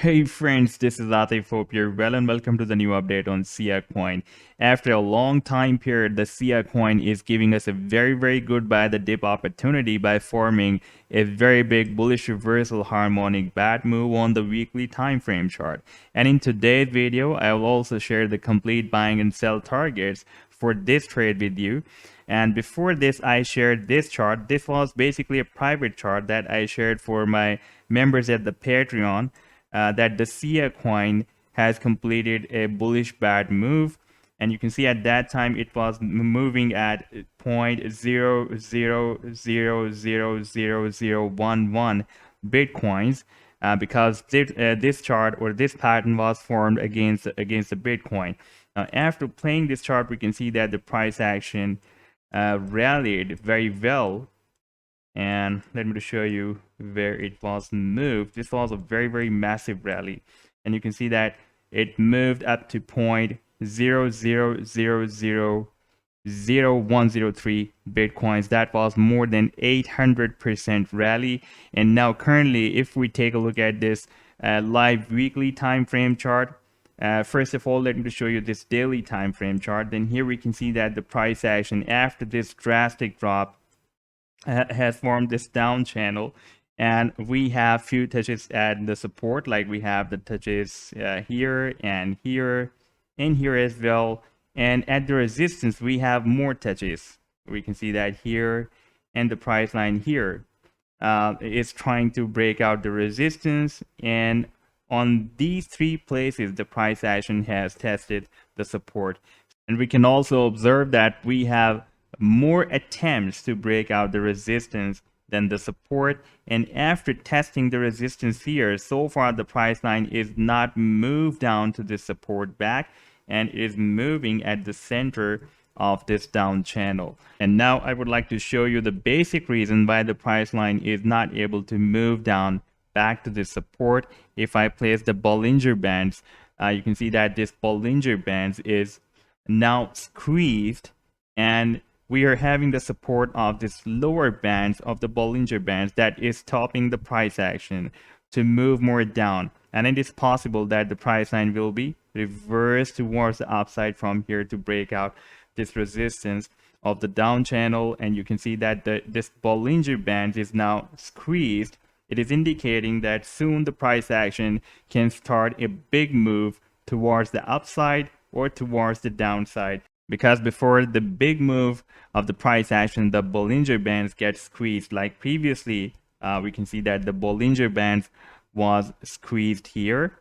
Hey friends, this is Atif. Hope you're well and welcome to the new update on Siacoin. After a long time period, the Siacoin is giving us a very good buy the dip opportunity by forming a very big bullish reversal harmonic bat move on the weekly time frame chart. And in today's video, I will also share the complete buying and sell targets for this trade with you. And before this, I shared this chart. This was basically a private chart that I shared for my members at the Patreon. That the Siacoin has completed a bullish bad move, and you can see at that time it was moving at 0.00000011 bitcoins, because this chart or this pattern was formed against the Bitcoin. Now, after playing this chart, we can see that the price action rallied very well. And let me show you where it was moved. This was a very massive rally, and you can see that it moved up to 0.00000103 bitcoins. That was more than 800% rally. And now currently, if we take a look at this live weekly time frame chart, first of all, let me show you this daily time frame chart. Then here we can see that the price action after this drastic drop has formed this down channel, and we have few touches at the support, like we have the touches here and here and here as well. And at the resistance, we have more touches. We can see that here, and the price line here is trying to break out the resistance. And on these three places, the price action has tested the support. And we can also observe that we have more attempts to break out the resistance than the support. And after testing the resistance here, so far the price line is not moved down to the support back, and is moving at the center of this down channel. And now I would like to show you the basic reason why the price line is not able to move down back to the support. If I place the Bollinger Bands, you can see that this Bollinger Bands is now squeezed, and we are having the support of this lower bands of the Bollinger Bands that is stopping the price action to move more down. And it is possible that the price line will be reversed towards the upside from here to break out this resistance of the down channel. And you can see that this Bollinger Bands is now squeezed. It is indicating that soon the price action can start a big move towards the upside or towards the downside. Because before the big move of the price action, the Bollinger Bands get squeezed. Like previously, we can see that the Bollinger Bands was squeezed here,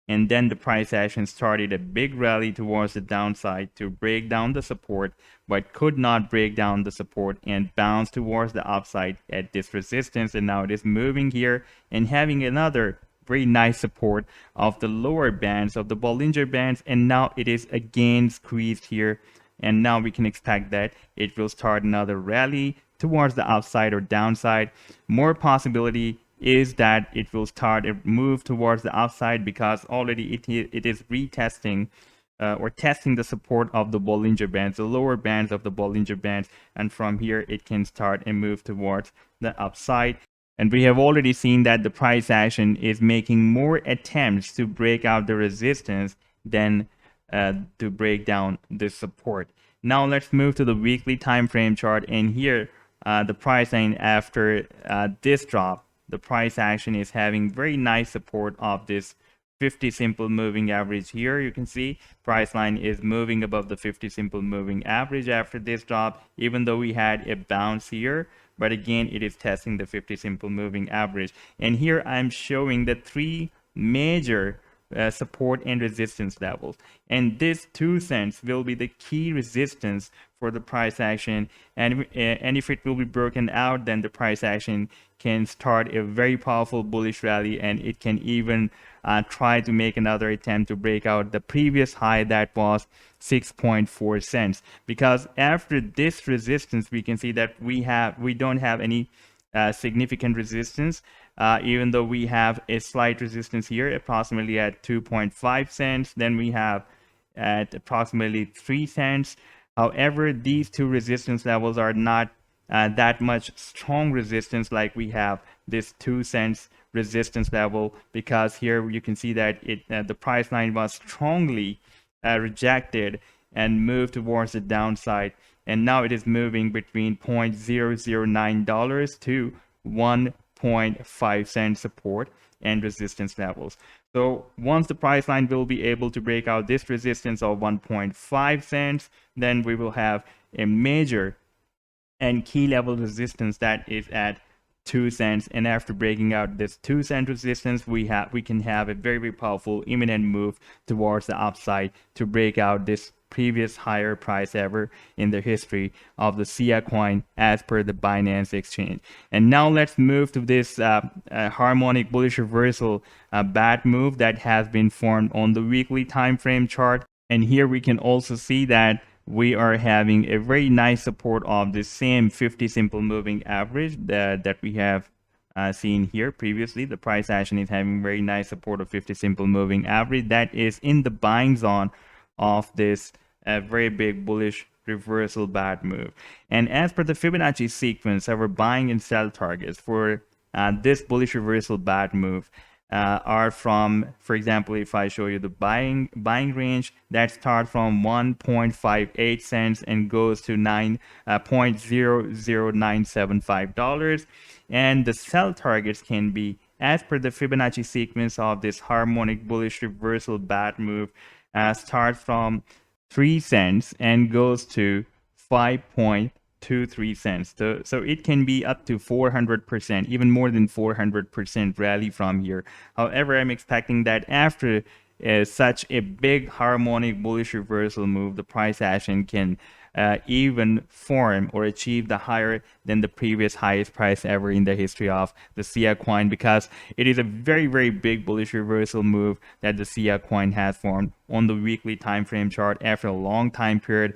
and then the price action started a big rally towards the downside to break down the support, but could not break down the support and bounce towards the upside at this resistance. And now it is moving here and having another very nice support of the lower bands of the Bollinger Bands, and now it is again squeezed here. And now we can expect that it will start another rally towards the upside or downside. More possibility is that it will start a move towards the upside, because already it is retesting or testing the support of the Bollinger Bands, the lower bands of the Bollinger Bands, and from here it can start a move towards the upside. And we have already seen that the price action is making more attempts to break out the resistance than to break down the support. Now let's move to the weekly time frame chart, and here the price line after this drop, the price action is having very nice support of this 50 simple moving average. Here you can see price line is moving above the 50 simple moving average after this drop, even though we had a bounce here. But again, it is testing the 50 simple moving average. And here I'm showing the three major support and resistance levels. And this 2 cents will be the key resistance for the price action. And if it will be broken out, then the price action can start a very powerful bullish rally, and it can even try to make another attempt to break out the previous high that was 6.4 cents. Because after this resistance, we can see that we don't have any significant resistance, even though we have a slight resistance here approximately at 2.5 cents. Then we have at approximately 3 cents. However, these two resistance levels are not that much strong resistance like we have this 2 cents resistance level, because here you can see that the price line was strongly rejected and moved towards the downside, and now it is moving between $0.009 to 1.5 cent support and resistance levels. So once the price line will be able to break out this resistance of 1.5 cents, then we will have a major and key level resistance that is at 2 cents, and after breaking out this 2 cent resistance, we can have a very powerful imminent move towards the upside to break out this previous higher price ever in the history of the Siacoin as per the Binance exchange. And now let's move to this harmonic bullish reversal bat move that has been formed on the weekly time frame chart. And here we can also see that we are having a very nice support of the same 50 simple moving average that we have seen here previously. The price action is having very nice support of 50 simple moving average that is in the buying zone of this very big bullish reversal bat move. And as per the Fibonacci sequence, our buying and sell targets for this bullish reversal bat move are from, for example, if I show you the buying range, that starts from 1.58 cents and goes to $9.00975, and the sell targets can be, as per the Fibonacci sequence of this harmonic bullish reversal bat move, starts from 3 cents and goes to 5.23 cents. So it can be up to 400%, even more than 400% rally from here. However, I'm expecting that after such a big harmonic bullish reversal move, the price action can even form or achieve the higher than the previous highest price ever in the history of the Siacoin, because it is a very big bullish reversal move that the Siacoin has formed on the weekly time frame chart after a long time period.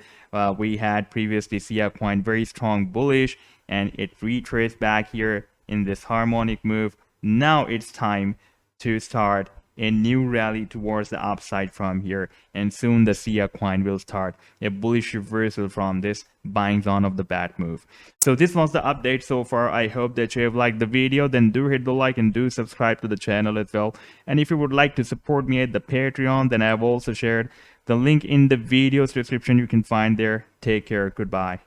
We had previously Siacoin very strong bullish, and it retraced back here in this harmonic move. Now it's time to start a new rally towards the upside from here, and soon the Siacoin will start a bullish reversal from this buying zone of the bat move. So this was the update so far. I hope that you have liked the video. Then do hit the like and do subscribe to the channel as well. And if you would like to support me at the Patreon, then I have also shared the link in the video's description. You can find there. Take care. Goodbye.